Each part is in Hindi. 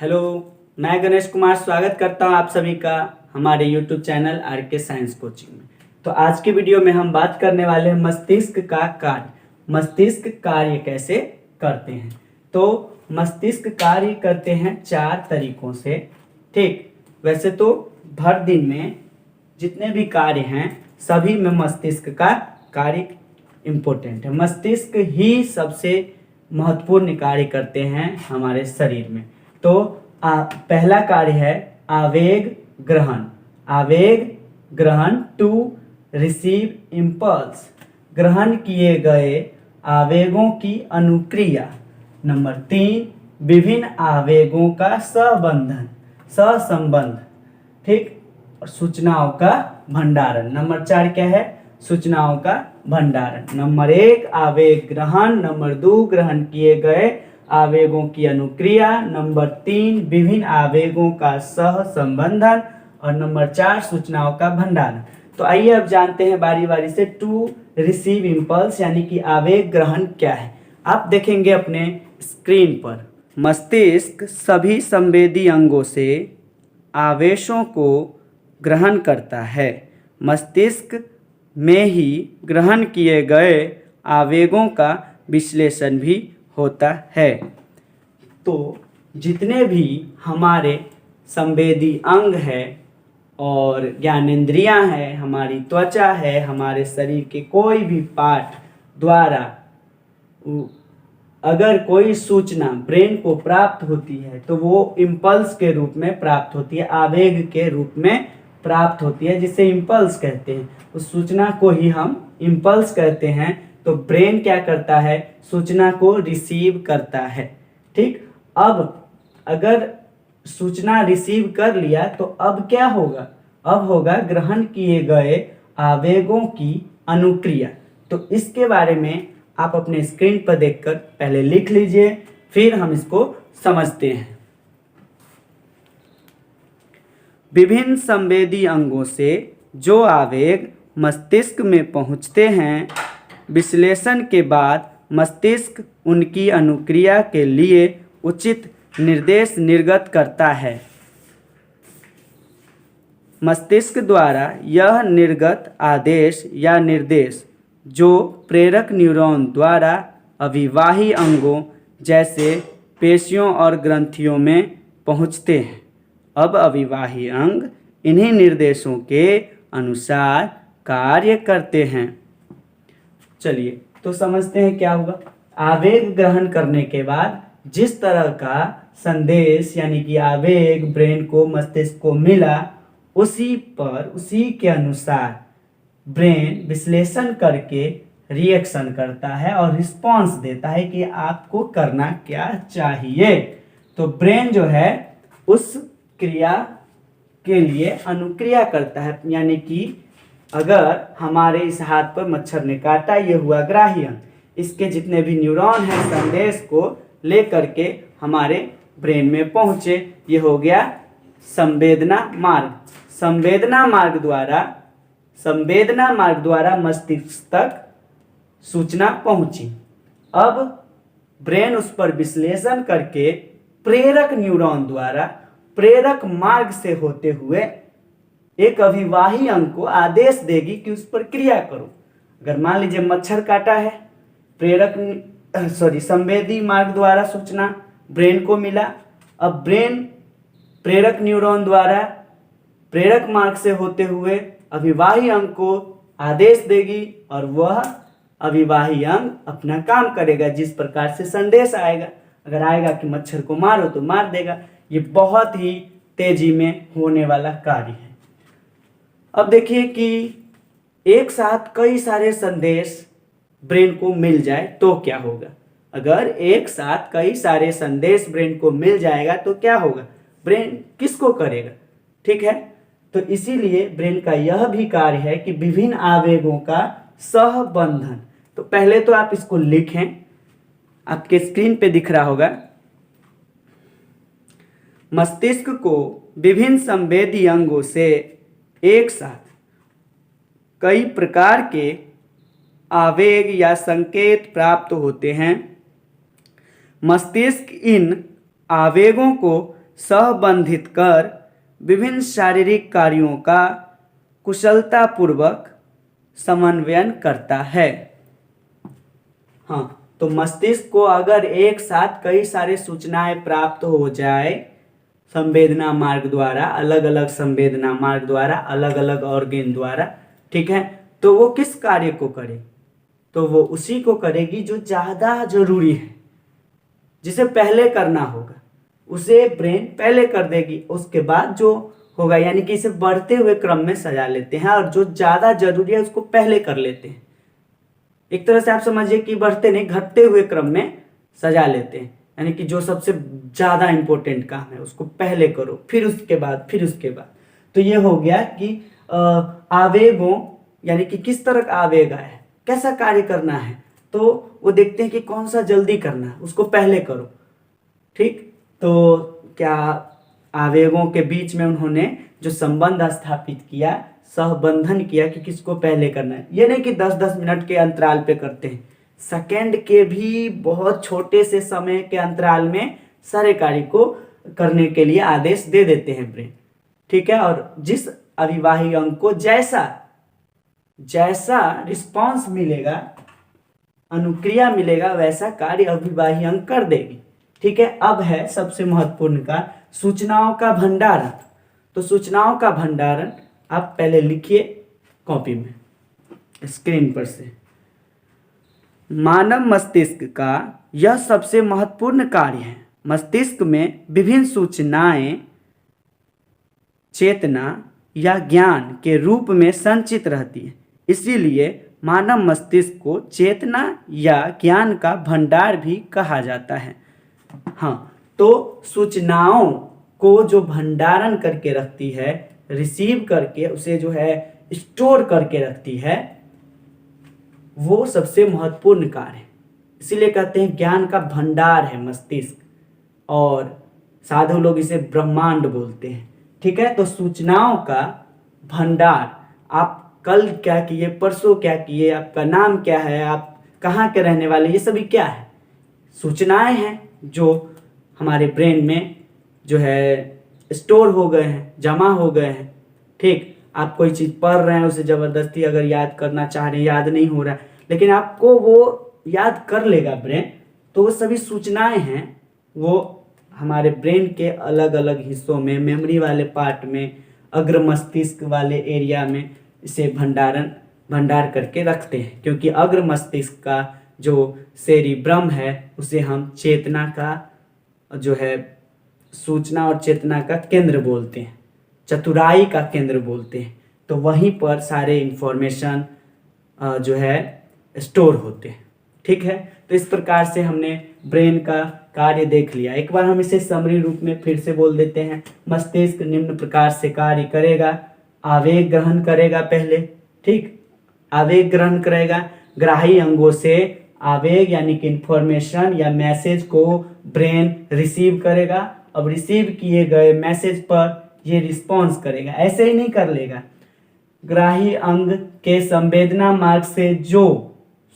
हेलो, मैं गणेश कुमार स्वागत करता हूं आप सभी का हमारे YouTube channel RK science coaching में। तो आज के वीडियो में हम बात करने वाले हैं मस्तिष्क का कार्य। मस्तिष्क कार्य कैसे करते हैं। तो मस्तिष्क कार्य करते हैं 4 तरीकों से। ठीक, वैसे तो भर दिन में जितने भी कार्य हैं सभी में मस्तिष्क का कार्य इम्पोर्टेंट है। मस्तिष्क ही सबसे महत्वपूर्ण कार्य करते हैं हमारे शरीर में। तो पहला कार्य है आवेग ग्रहण। आवेग ग्रहण, टू रिसीव इम्पल्स, ग्रहण किए गए आवेगों की अनुक्रिया। नंबर 3, विभिन्न आवेगों का सहसंबंध। ठीक, और सूचनाओं का भंडारण। नंबर 4 क्या है? सूचनाओं का भंडारण। नंबर 1 आवेग ग्रहण, नंबर 2 ग्रहण किए गए आवेगों की अनुक्रिया, नंबर 3 विभिन्न आवेगों का सहसंबंधन और नंबर 4 सूचनाओं का भंडारण। तो आइए अब जानते हैं बारी बारी से टू रिसीव इम्पल्स यानी कि आवेग ग्रहण क्या है। आप देखेंगे अपने स्क्रीन पर, मस्तिष्क सभी संवेदी अंगों से आवेशों को ग्रहण करता है। मस्तिष्क में ही ग्रहण किए गए आवेगों का विश्लेषण भी होता है। तो जितने भी हमारे संवेदी अंग है और ज्ञानेंद्रियां हैं, हमारी त्वचा है, हमारे शरीर के कोई भी पार्ट द्वारा अगर कोई सूचना ब्रेन को प्राप्त होती है तो वो इम्पल्स के रूप में प्राप्त होती है, आवेग के रूप में प्राप्त होती है, जिसे इम्पल्स कहते हैं। उस सूचना को ही हम इम्पल्स कहते हैं। तो ब्रेन क्या करता है? सूचना को रिसीव करता है। ठीक, अब अगर सूचना रिसीव कर लिया तो अब क्या होगा? अब होगा ग्रहण किए गए आवेगों की अनुक्रिया। तो इसके बारे में आप अपने स्क्रीन पर देखकर पहले लिख लीजिए, फिर हम इसको समझते हैं। विभिन्न संवेदी अंगों से जो आवेग मस्तिष्क में पहुंचते हैं, विश्लेषण के बाद मस्तिष्क उनकी अनुक्रिया के लिए उचित निर्देश निर्गत करता है। मस्तिष्क द्वारा यह निर्गत आदेश या निर्देश जो प्रेरक न्यूरॉन द्वारा अविवाही अंगों जैसे पेशियों और ग्रंथियों में पहुंचते हैं। अब अविवाही अंग इन्हीं निर्देशों के अनुसार कार्य करते हैं। चलिए तो समझते हैं क्या होगा। आवेग ग्रहण करने के बाद जिस तरह का संदेश यानी कि आवेग ब्रेन को, मस्तिष्क को मिला, उसी के अनुसार ब्रेन विश्लेषण करके रिएक्शन करता है और रिस्पॉन्स देता है कि आपको करना क्या चाहिए। तो ब्रेन जो है उस क्रिया के लिए अनुक्रिया करता है, यानी कि अगर हमारे इस हाथ पर मच्छर ने काटा, ये हुआ ग्राही अंग, इसके जितने भी न्यूरॉन हैं संदेश को लेकर के हमारे ब्रेन में पहुंचे, ये हो गया संवेदना मार्ग। संवेदना मार्ग द्वारा मस्तिष्क तक सूचना पहुंची। अब ब्रेन उस पर विश्लेषण करके प्रेरक न्यूरॉन द्वारा प्रेरक मार्ग से होते हुए एक अविवाही अंग को आदेश देगी कि उस पर क्रिया करो। अगर मान लीजिए मच्छर काटा है, संवेदी मार्ग द्वारा सूचना ब्रेन को मिला। अब ब्रेन प्रेरक न्यूरॉन द्वारा प्रेरक मार्ग से होते हुए अविवाही अंग को आदेश देगी और वह अविवाही अंग अपना काम करेगा जिस प्रकार से संदेश आएगा। अगर आएगा कि मच्छर को मारो तो मार देगा। ये बहुत ही तेजी में होने वाला कार्य है। अब देखिए कि एक साथ कई सारे संदेश ब्रेन को मिल जाए तो क्या होगा। अगर एक साथ कई सारे संदेश ब्रेन को मिल जाएगा तो क्या होगा? ब्रेन किसको करेगा? ठीक है, तो इसीलिए ब्रेन का यह भी कार्य है कि विभिन्न आवेगों का सहबंधन। तो पहले तो आप इसको लिखें, आपके स्क्रीन पे दिख रहा होगा। मस्तिष्क को विभिन्न संवेदी अंगों से एक साथ कई प्रकार के आवेग या संकेत प्राप्त होते हैं। मस्तिष्क इन आवेगों को सहबंधित कर विभिन्न शारीरिक कार्यों का कुशलतापूर्वक समन्वयन करता है। हाँ, तो मस्तिष्क को अगर एक साथ कई सारे सूचनाएं प्राप्त हो जाए संवेदना मार्ग द्वारा, अलग अलग संवेदना मार्ग द्वारा, अलग अलग ऑर्गन द्वारा, ठीक है, तो वो किस कार्य को करे? तो वो उसी को करेगी जो ज़्यादा जरूरी है, जिसे पहले करना होगा उसे ब्रेन पहले कर देगी, उसके बाद जो होगा, यानी कि इसे बढ़ते हुए क्रम में सजा लेते हैं और जो ज़्यादा जरूरी है उसको पहले कर लेते हैं। एक तरह से आप समझिए कि बढ़ते नहीं, घटते हुए क्रम में सजा लेते हैं, यानी कि जो सबसे ज़्यादा इंपॉर्टेंट काम है उसको पहले करो, फिर उसके बाद, फिर उसके बाद। तो ये हो गया कि आवेगों, यानी कि किस तरह का आवेग है, कैसा कार्य करना है, तो वो देखते हैं कि कौन सा जल्दी करना है, उसको पहले करो। ठीक, तो क्या आवेगों के बीच में उन्होंने जो संबंध स्थापित किया, सहबंधन किया कि किसको पहले करना है। ये नहीं कि 10-10 मिनट के अंतराल पे करते हैं, सेकंड के भी बहुत छोटे से समय के अंतराल में सारे कार्य को करने के लिए आदेश दे देते हैं ब्रेन। ठीक है, और जिस अविवाही अंग को जैसा जैसा रिस्पॉन्स मिलेगा, अनुक्रिया मिलेगा, वैसा कार्य अविवाही अंग कर देगी। ठीक है, अब है सबसे महत्वपूर्ण का सूचनाओं का भंडारण। तो सूचनाओं का भंडारण आप पहले लिखिए कॉपी में, स्क्रीन पर से। मानव मस्तिष्क का यह सबसे महत्वपूर्ण कार्य है। मस्तिष्क में विभिन्न सूचनाएं चेतना या ज्ञान के रूप में संचित रहती है, इसीलिए मानव मस्तिष्क को चेतना या ज्ञान का भंडार भी कहा जाता है। हाँ, तो सूचनाओं को जो भंडारण करके रखती है, रिसीव करके उसे जो है स्टोर करके रखती है, वो सबसे महत्वपूर्ण कार्य है। इसीलिए कहते हैं ज्ञान का भंडार है मस्तिष्क, और साधु लोग इसे ब्रह्मांड बोलते हैं। ठीक है, तो सूचनाओं का भंडार, आप कल क्या किए, परसों क्या किए, आपका नाम क्या है, आप कहाँ के रहने वाले, ये सभी क्या है? सूचनाएं हैं जो हमारे ब्रेन में जो है स्टोर हो गए हैं, जमा हो गए हैं। ठीक, आप कोई चीज़ पढ़ रहे हैं, उसे ज़बरदस्ती अगर याद करना चाह रहे हैं, याद नहीं हो रहा है, लेकिन आपको वो याद कर लेगा ब्रेन। तो वो सभी सूचनाएं हैं, वो हमारे ब्रेन के अलग अलग हिस्सों में, मेमोरी वाले पार्ट में, अग्र मस्तिष्क वाले एरिया में इसे भंडार करके रखते हैं। क्योंकि अग्र मस्तिष्क का जो सेरिब्रम है उसे हम चेतना का जो है सूचना और चेतना का केंद्र बोलते हैं, चतुराई का केंद्र बोलते हैं। तो वहीं पर सारे इंफॉर्मेशन जो है स्टोर होते हैं। ठीक है, तो इस प्रकार से हमने ब्रेन का कार्य देख लिया। एक बार हम इसे समरी रूप में फिर से बोल देते हैं। मस्तिष्क निम्न प्रकार से कार्य करेगा। आवेग ग्रहण करेगा पहले, ठीक, आवेग ग्रहण करेगा, ग्राही अंगों से आवेग यानी कि इंफॉर्मेशन या मैसेज को ब्रेन रिसीव करेगा। अब रिसीव किए गए मैसेज पर ये रिस्पॉन्स करेगा, ऐसे ही नहीं कर लेगा। ग्राही अंग के संवेदना मार्ग से जो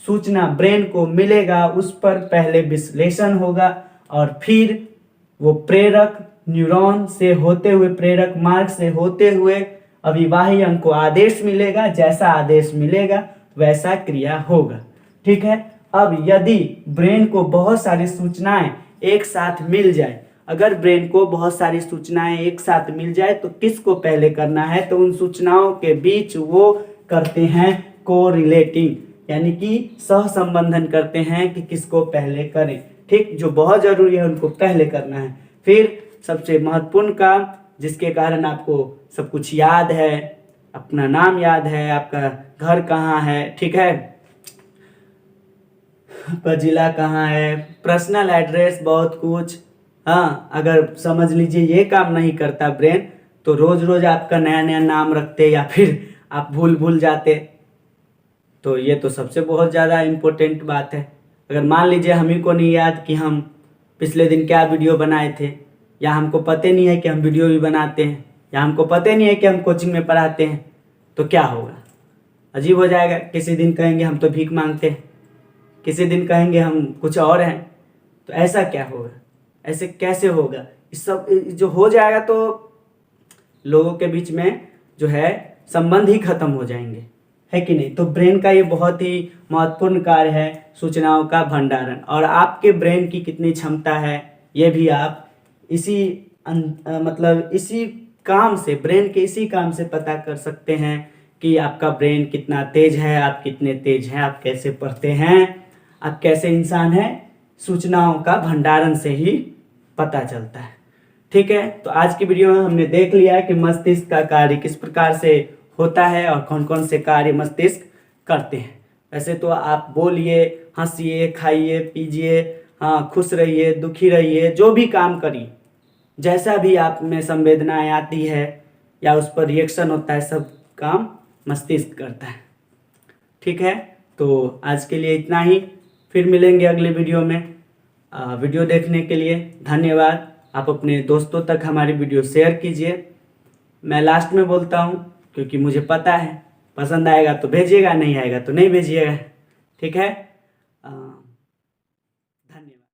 सूचना ब्रेन को मिलेगा उस पर पहले विश्लेषण होगा, और फिर वो प्रेरक न्यूरॉन से होते हुए, प्रेरक मार्ग से होते हुए अविवाही अंग को आदेश मिलेगा। जैसा आदेश मिलेगा वैसा क्रिया होगा। ठीक है, अब यदि ब्रेन को बहुत सारी सूचनाएं एक साथ मिल जाए, अगर ब्रेन को बहुत सारी सूचनाएं एक साथ मिल जाए तो किसको पहले करना है? तो उन सूचनाओं के बीच वो करते हैं कोरिलेटिंग, यानी कि सहसंबंधन करते हैं कि किसको पहले करें। ठीक, जो बहुत जरूरी है उनको पहले करना है। फिर सबसे महत्वपूर्ण काम, जिसके कारण आपको सब कुछ याद है, अपना नाम याद है, आपका घर कहाँ है, ठीक है, आपका जिला कहाँ है, पर्सनल एड्रेस, बहुत कुछ। हाँ, अगर समझ लीजिए ये काम नहीं करता ब्रेन, तो रोज रोज आपका नया नया नाम रखते या फिर आप भूल जाते। तो ये तो सबसे बहुत ज़्यादा इम्पोर्टेंट बात है। अगर मान लीजिए हम ही को नहीं याद कि हम पिछले दिन क्या वीडियो बनाए थे, या हमको पता नहीं है कि हम वीडियो भी बनाते हैं, या हमको पता नहीं है कि हम कोचिंग में पढ़ाते हैं, तो क्या होगा? अजीब हो जाएगा। किसी दिन कहेंगे हम तो भीख मांगते हैं, किसी दिन कहेंगे हम कुछ और हैं। तो ऐसा क्या होगा? ऐसे कैसे होगा? इस सब जो हो जाएगा तो लोगों के बीच में जो है संबंध ही खत्म हो जाएंगे, है कि नहीं। तो ब्रेन का ये बहुत ही महत्वपूर्ण कार्य है, सूचनाओं का भंडारण। और आपके ब्रेन की कितनी क्षमता है ये भी आप इसी मतलब इसी काम से, ब्रेन के इसी काम से पता कर सकते हैं कि आपका ब्रेन कितना तेज है, आप कितने तेज हैं, आप कैसे पढ़ते हैं, आप कैसे इंसान हैं। सूचनाओं का भंडारण से ही पता चलता है। ठीक है, तो आज की वीडियो में हमने देख लिया कि मस्तिष्क का कार्य किस प्रकार से होता है और कौन कौन से कार्य मस्तिष्क करते हैं। वैसे तो आप बोलिए, हंसिए, खाइए, पीजिए, हाँ, खुश रहिए, दुखी रहिए, जो भी काम करिए, जैसा भी आप में संवेदनाएं आती है या उस पर रिएक्शन होता है, सब काम मस्तिष्क करता है। ठीक है, तो आज के लिए इतना ही, फिर मिलेंगे अगले वीडियो में। वीडियो देखने के लिए धन्यवाद। आप अपने दोस्तों तक हमारी वीडियो शेयर कीजिए। मैं लास्ट में बोलता हूँ क्योंकि मुझे पता है पसंद आएगा तो भेजिएगा, नहीं आएगा तो नहीं भेजिएगा। ठीक है, धन्यवाद।